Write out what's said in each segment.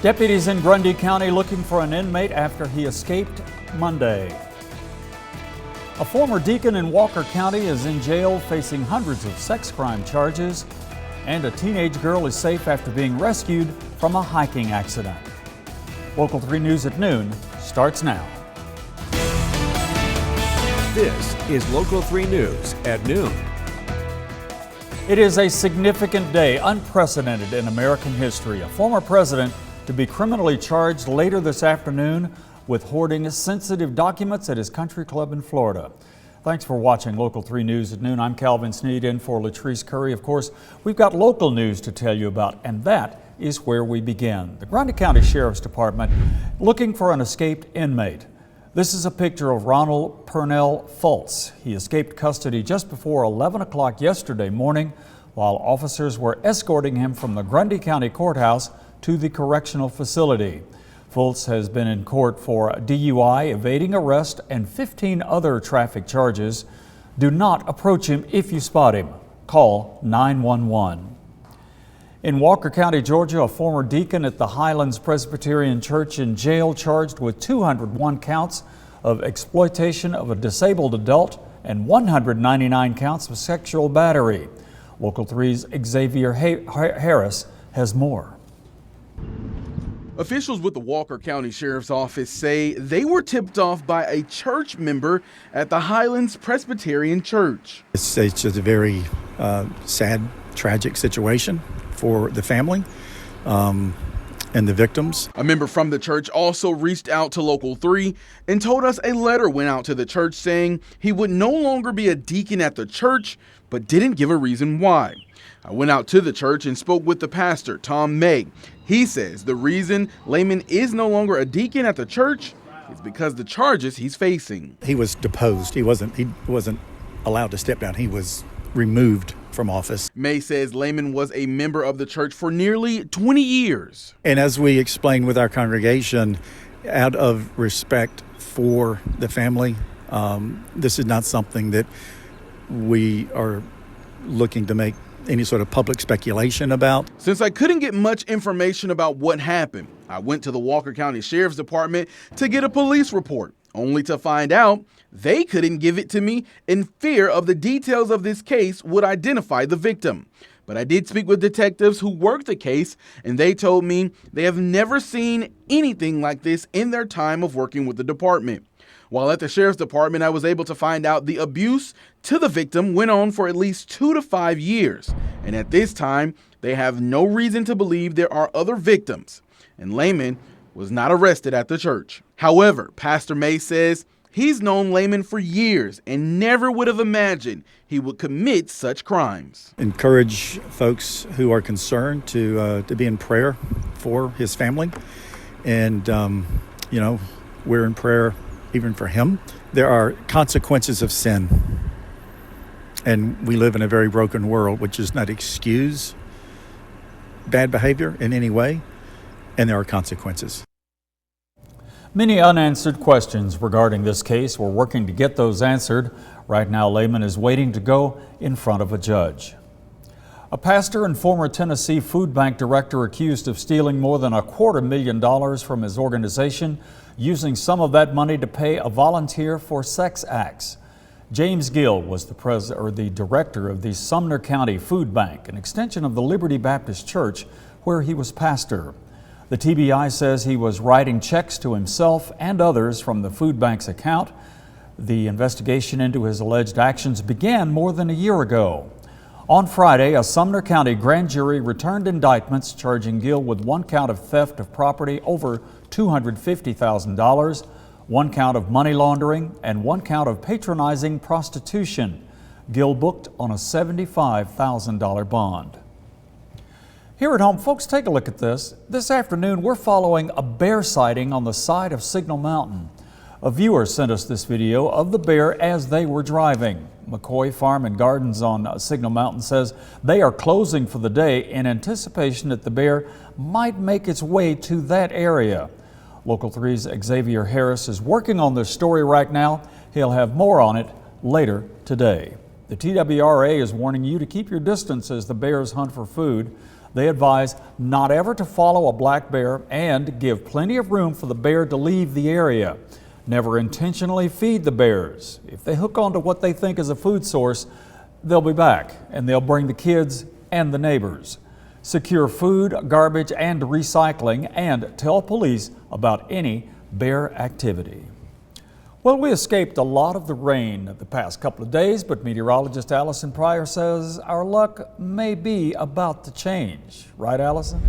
Deputies in Grundy County looking for an inmate after he escaped Monday. A former deacon in Walker County is in jail facing hundreds of sex crime charges, and a teenage girl is safe after being rescued from a hiking accident. Local 3 News at noon starts now. This is Local 3 News at noon. It is a significant day, unprecedented in American history. A former president to be criminally charged later this afternoon with hoarding sensitive documents at his country club in Florida. Thanks for watching Local 3 News at noon. I'm Calvin Sneed in for Latrice Curry. Of course, we've got local news to tell you about, and that is where we begin. The Grundy County Sheriff's Department looking for an escaped inmate. This is a picture of Ronald Purnell Fultz. He escaped custody just before 11 o'clock yesterday morning while officers were escorting him from the Grundy County Courthouse to the correctional facility. Fultz has been in court for DUI, evading arrest, and 15 other traffic charges. Do not approach him if you spot him. Call 911. In Walker County, Georgia, a former deacon at the Highlands Presbyterian Church in jail charged with 201 counts of exploitation of a disabled adult and 199 counts of sexual battery. Local 3's Xavier Harris has more. Officials with the Walker County Sheriff's Office say they were tipped off by a church member at the Highlands Presbyterian Church. It's just a very sad, tragic situation for the family and the victims. A member from the church also reached out to Local 3 and told us a letter went out to the church saying he would no longer be a deacon at the church, but didn't give a reason why. I went out to the church and spoke with the pastor, Tom May. He says the reason Layman is no longer a deacon at the church is because the charges he's facing. He was deposed. He wasn't allowed to step down. He was removed from office. May says Layman was a member of the church for nearly 20 years. And as we explained with our congregation, out of respect for the family, this is not something that we are looking to make any sort of public speculation about. Since I couldn't get much information about what happened, I went to the Walker County Sheriff's Department to get a police report, only to find out they couldn't give it to me in fear of the details of this case would identify the victim. But I did speak with detectives who worked the case, and they told me they have never seen anything like this in their time of working with the department. While at the Sheriff's Department, I was able to find out the abuse to the victim went on for at least 2 to 5 years. And at this time, they have no reason to believe there are other victims. And Layman was not arrested at the church. However, Pastor May says he's known Layman for years and never would have imagined he would commit such crimes. Encourage folks who are concerned to be in prayer for his family. And, we're in prayer even for him. There are consequences of sin. And we live in a very broken world, which does not excuse bad behavior in any way. And there are consequences. Many unanswered questions regarding this case. We're working to get those answered. Right now, Layman is waiting to go in front of a judge. A pastor and former Tennessee food bank director accused of stealing more than $250,000 from his organization, using some of that money to pay a volunteer for sex acts. James Gill was the director of the Sumner County Food Bank, an extension of the Liberty Baptist Church where he was pastor. The TBI says he was writing checks to himself and others from the food bank's account. The investigation into his alleged actions began more than a year ago. On Friday, a Sumner County grand jury returned indictments charging Gill with 1 count of theft of property over $250,000, 1 count of money laundering, and 1 count of patronizing prostitution. Gill booked on a $75,000 bond. Here at home, folks, take a look at this. This afternoon, we're following a bear sighting on the side of Signal Mountain. A viewer sent us this video of the bear as they were driving. McCoy Farm and Gardens on Signal Mountain says they are closing for the day in anticipation that the bear might make its way to that area. Local 3's Xavier Harris is working on this story right now. He'll have more on it later today. The TWRA is warning you to keep your distance as the bears hunt for food. They advise not ever to follow a black bear and give plenty of room for the bear to leave the area. Never intentionally feed the bears. If they hook onto what they think is a food source, they'll be back and they'll bring the kids and the neighbors. Secure food, garbage, and recycling, and tell police about any bear activity. Well, we escaped a lot of the rain the past couple of days, but meteorologist Alison Pryor says our luck may be about to change. Right, Alison?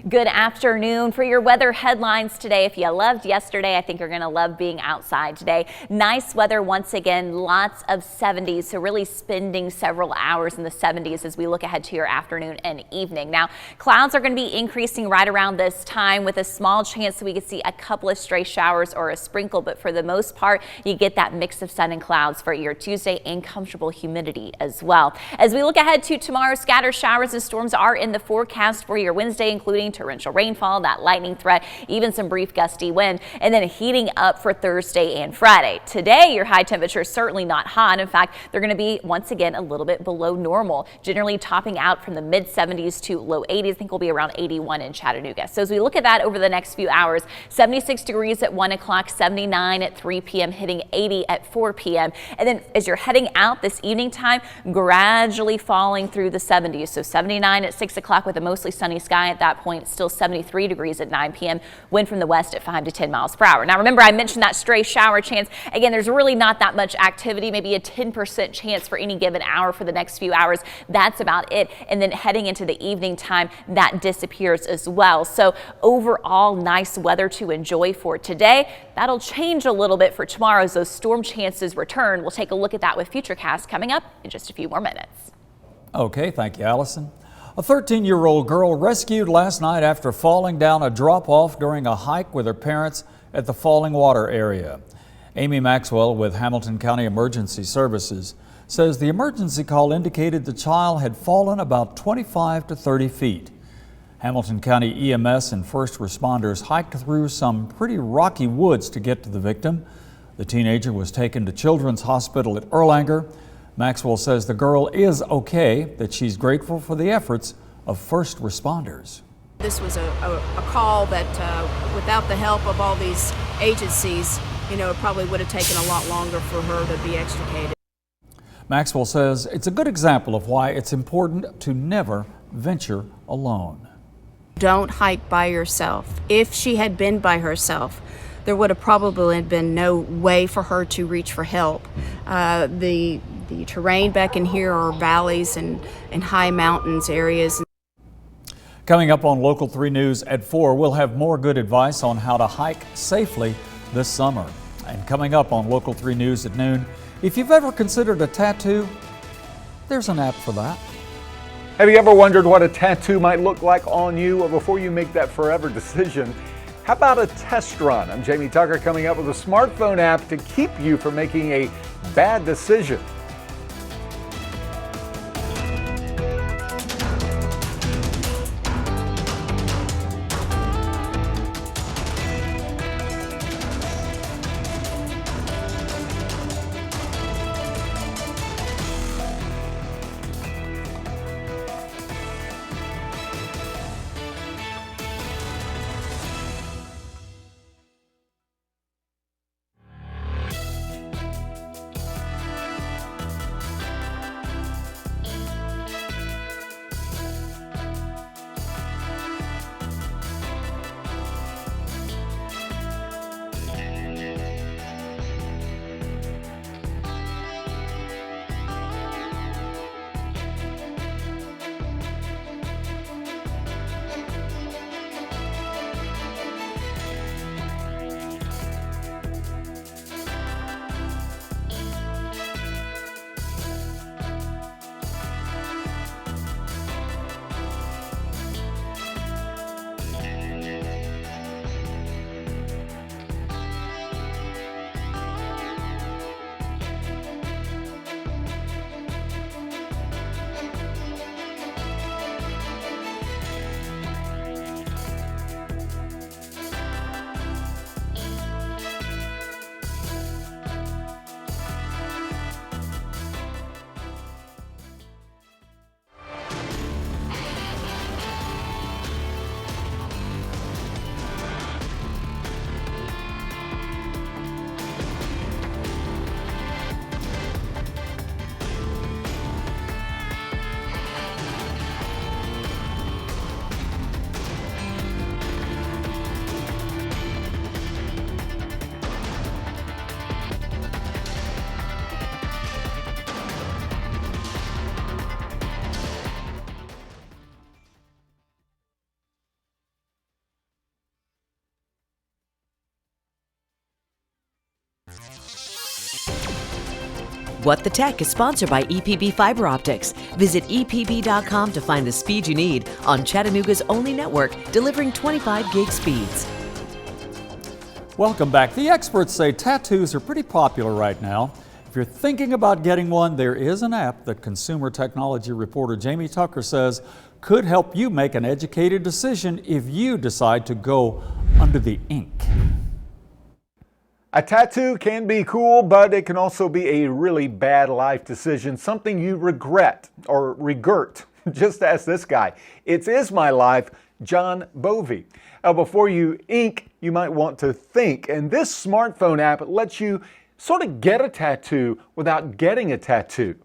Good afternoon. For your weather headlines today, if you loved yesterday, I think you're going to love being outside today. Nice weather once again, lots of 70s, so really spending several hours in the 70s as we look ahead to your afternoon and evening. Now, clouds are going to be increasing right around this time with a small chance that we could see a couple of stray showers or a sprinkle, but for the most part, you get that mix of sun and clouds for your Tuesday and comfortable humidity as well. As we look ahead to tomorrow, scattered showers and storms are in the forecast for your Wednesday, including torrential rainfall, that lightning threat, even some brief gusty wind, and then heating up for Thursday and Friday. Today, your high temperature is certainly not hot. In fact, they're going to be once again a little bit below normal, generally topping out from the mid 70s to low 80s. I think we'll be around 81 in Chattanooga. So as we look at that over the next few hours, 76 degrees at 1 o'clock, 79 at 3 p.m., hitting 80 at 4 p.m. And then as you're heading out this evening time, gradually falling through the 70s. So 79 at 6 o'clock with a mostly sunny sky at that point. Still 73 degrees at 9 p.m. Wind from the west at 5 to 10 miles per hour. Now remember, I mentioned that stray shower chance. Again, there's really not that much activity, maybe a 10% chance for any given hour for the next few hours. That's about it. And then heading into the evening time, that disappears as well. So overall, nice weather to enjoy for today. That'll change a little bit for tomorrow as those storm chances return. We'll take a look at that with Futurecast coming up in just a few more minutes. Okay, thank you, Allison. A 13-year-old girl rescued last night after falling down a drop-off during a hike with her parents at the Falling Water area. Amy Maxwell with Hamilton County Emergency Services says the emergency call indicated the child had fallen about 25 to 30 feet. Hamilton County EMS and first responders hiked through some pretty rocky woods to get to the victim. The teenager was taken to Children's Hospital at Erlanger. Maxwell says the girl is okay, that she's grateful for the efforts of first responders. This was a call that without the help of all these agencies, it probably would have taken a lot longer for her to be extricated. Maxwell says it's a good example of why it's important to never venture alone. Don't hike by yourself. If she had been by herself, there would have probably been no way for her to reach for help. The terrain back in here are valleys and high mountains areas. Coming up on Local 3 News at 4, we'll have more good advice on how to hike safely this summer. And coming up on Local 3 News at noon, if you've ever considered a tattoo, there's an app for that. Have you ever wondered what a tattoo might look like on you? Well, before you make that forever decision, how about a test run? I'm Jamie Tucker, coming up with a smartphone app to keep you from making a bad decision. What the Tech is sponsored by EPB Fiber Optics. Visit EPB.com to find the speed you need on Chattanooga's only network, delivering 25 gig speeds. Welcome back. The experts say tattoos are pretty popular right now. If you're thinking about getting one, there is an app that consumer technology reporter Jamie Tucker says could help you make an educated decision if you decide to go under the ink. A tattoo can be cool, but it can also be a really bad life decision, something you regret or regret. Just ask this guy. It is my life, John Bovey. Now, before you ink, you might want to think, and this smartphone app lets you sort of get a tattoo without getting a tattoo.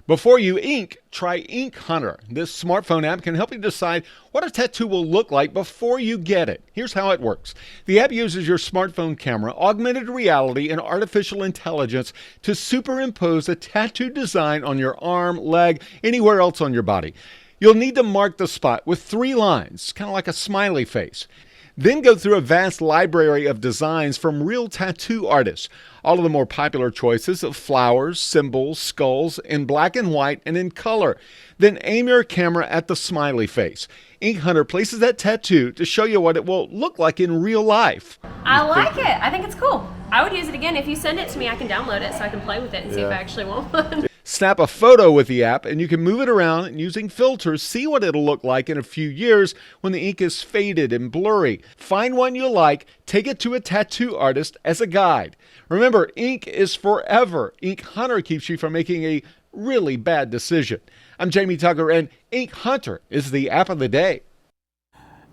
Before you ink, try Ink Hunter. This smartphone app can help you decide what a tattoo will look like before you get it. Here's how it works. The app uses your smartphone camera, augmented reality, and artificial intelligence to superimpose a tattoo design on your arm, leg, anywhere else on your body. You'll need to mark the spot with 3 lines, kind of like a smiley face. Then go through a vast library of designs from real tattoo artists. All of the more popular choices of flowers, symbols, skulls, in black and white and in color. Then aim your camera at the smiley face. Ink Hunter places that tattoo to show you what it will look like in real life. I like it. I think it's cool. I would use it again. If you send it to me, I can download it so I can play with it and see if I actually want one. Snap a photo with the app and you can move it around and using filters, see what it'll look like in a few years when the ink is faded and blurry. Find one you like, take it to a tattoo artist as a guide. Remember, ink is forever. Ink Hunter keeps you from making a really bad decision. I'm Jamie Tucker, and Ink Hunter is the app of the day.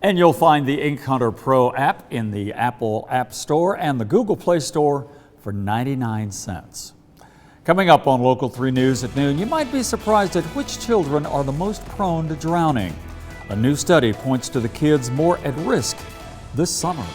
And you'll find the Ink Hunter Pro app in the Apple App Store and the Google Play Store for 99 cents. Coming up on Local 3 News at noon, you might be surprised at which children are the most prone to drowning. A new study points to the kids more at risk this summer.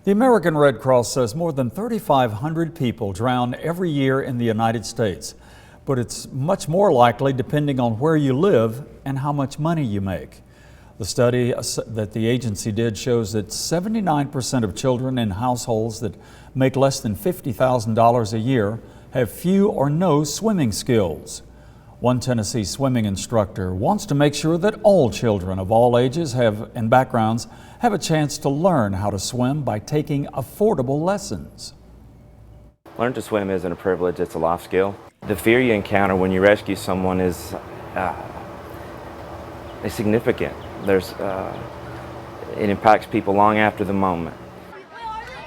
The American Red Cross says more than 3,500 people drown every year in the United States, but it's much more likely depending on where you live and how much money you make. The study that the agency did shows that 79% of children in households that make less than $50,000 a year have few or no swimming skills. One Tennessee swimming instructor wants to make sure that all children of all ages and backgrounds have a chance to learn how to swim by taking affordable lessons. Learning to swim isn't a privilege, it's a life skill. The fear you encounter when you rescue someone is significant. It impacts people long after the moment.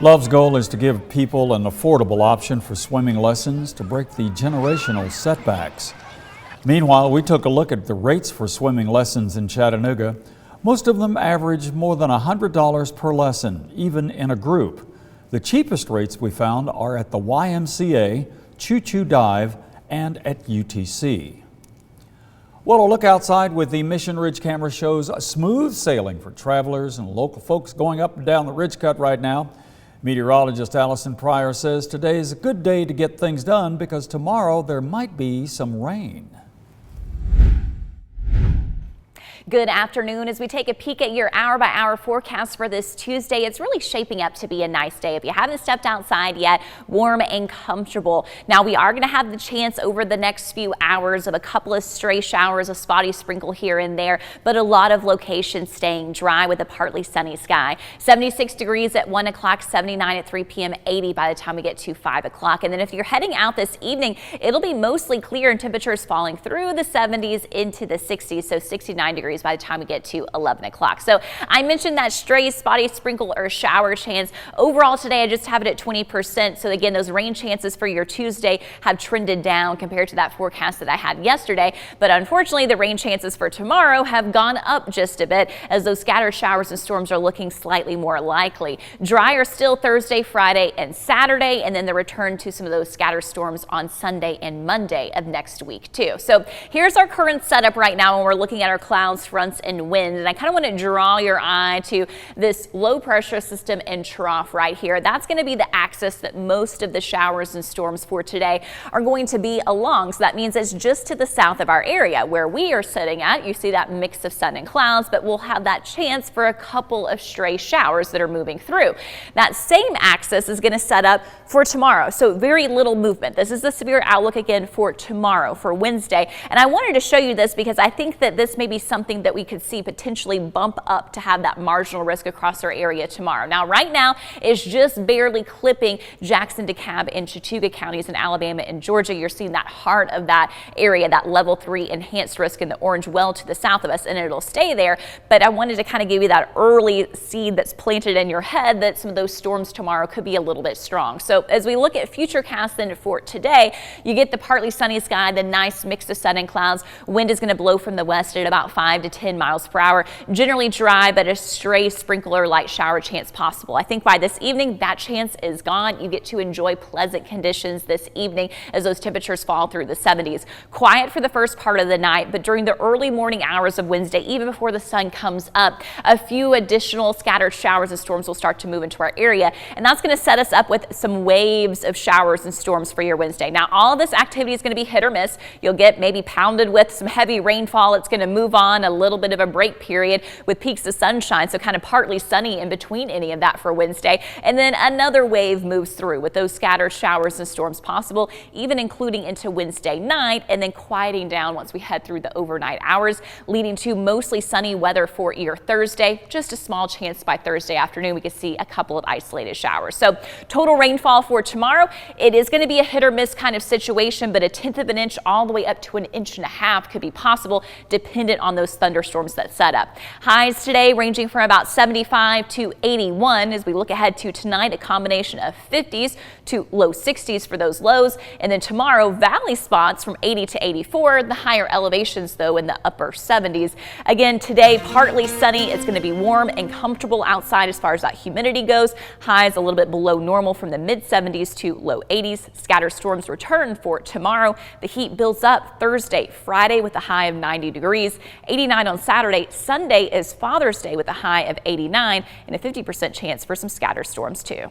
Love's goal is to give people an affordable option for swimming lessons to break the generational setbacks. Meanwhile, we took a look at the rates for swimming lessons in Chattanooga. Most of them average more than $100 per lesson, even in a group. The cheapest rates we found are at the YMCA, Choo Choo Dive, and at UTC. Well, a look outside with the Mission Ridge camera shows smooth sailing for travelers and local folks going up and down the ridge cut right now. Meteorologist Alison Pryor says today is a good day to get things done because tomorrow there might be some rain. Good afternoon. As we take a peek at your hour-by-hour forecast for this Tuesday, it's really shaping up to be a nice day. If you haven't stepped outside yet, warm and comfortable. Now, we are going to have the chance over the next few hours of a couple of stray showers, a spotty sprinkle here and there, but a lot of locations staying dry with a partly sunny sky. 76 degrees at 1 o'clock, 79 at 3 p.m., 80 by the time we get to 5 o'clock. And then if you're heading out this evening, it'll be mostly clear and temperatures falling through the 70s into the 60s, so 69 degrees by the time we get to 11 o'clock. So I mentioned that stray spotty sprinkle or shower chance. Overall today, I just have it at 20%. So again, those rain chances for your Tuesday have trended down compared to that forecast that I had yesterday. But unfortunately, the rain chances for tomorrow have gone up just a bit as those scattered showers and storms are looking slightly more likely. Drier still Thursday, Friday, and Saturday, and then the return to some of those scattered storms on Sunday and Monday of next week too. So here's our current setup right now when we're looking at our clouds, fronts, and wind. And I kind of want to draw your eye to this low pressure system and trough right here. That's going to be the axis that most of the showers and storms for today are going to be along. So that means it's just to the south of our area where we are sitting at. You see that mix of sun and clouds, but we'll have that chance for a couple of stray showers that are moving through. That same axis is going to set up for tomorrow. So very little movement. This is the severe outlook again for tomorrow, for Wednesday. And I wanted to show you this because I think that this may be something that we could see potentially bump up to have that marginal risk across our area tomorrow. Now, right now, it's just barely clipping Jackson, DeKalb, and Chattooga counties in Alabama and Georgia. You're seeing that heart of that area, that level 3 enhanced risk in the orange well to the south of us, and it'll stay there. But I wanted to kind of give you that early seed that's planted in your head that some of those storms tomorrow could be a little bit strong. So as we look at future casts then for today, you get the partly sunny sky, the nice mix of sun and clouds. Wind is going to blow from the west at about 5 to 10 miles per hour. Generally dry, but a stray sprinkle or light shower chance possible. I think by this evening, that chance is gone. You get to enjoy pleasant conditions this evening as those temperatures fall through the 70s. Quiet for the first part of the night, but during the early morning hours of Wednesday, even before the sun comes up, a few additional scattered showers and storms will start to move into our area, and that's going to set us up with some waves of showers and storms for your Wednesday. Now, all of this activity is going to be hit or miss. You'll get maybe pounded with some heavy rainfall. It's going to move on a little bit of a break period with peaks of sunshine, so kind of partly sunny in between any of that for Wednesday. And then another wave moves through with those scattered showers and storms possible, even including into Wednesday night, and then quieting down once we head through the overnight hours, leading to mostly sunny weather for your Thursday. Just a small chance by Thursday afternoon we could see a couple of isolated showers. So total rainfall for tomorrow, it is going to be a hit or miss kind of situation, but 1/10 of an inch all the way up to 1.5 inches could be possible dependent on those thunderstorms that set up. Highs today ranging from about 75 to 81 as we look ahead to tonight, a combination of 50s to low 60s for those lows. And then tomorrow, valley spots from 80 to 84, the higher elevations though in the upper 70s. Again, today partly sunny. It's going to be warm and comfortable outside as far as that humidity goes. Highs a little bit below normal from the mid 70s to low 80s. Scattered storms return for tomorrow. The heat builds up Thursday, Friday with a high of 90 degrees, 89 on Saturday. Sunday is Father's Day with a high of 89 and a 50% chance for some scattered storms too.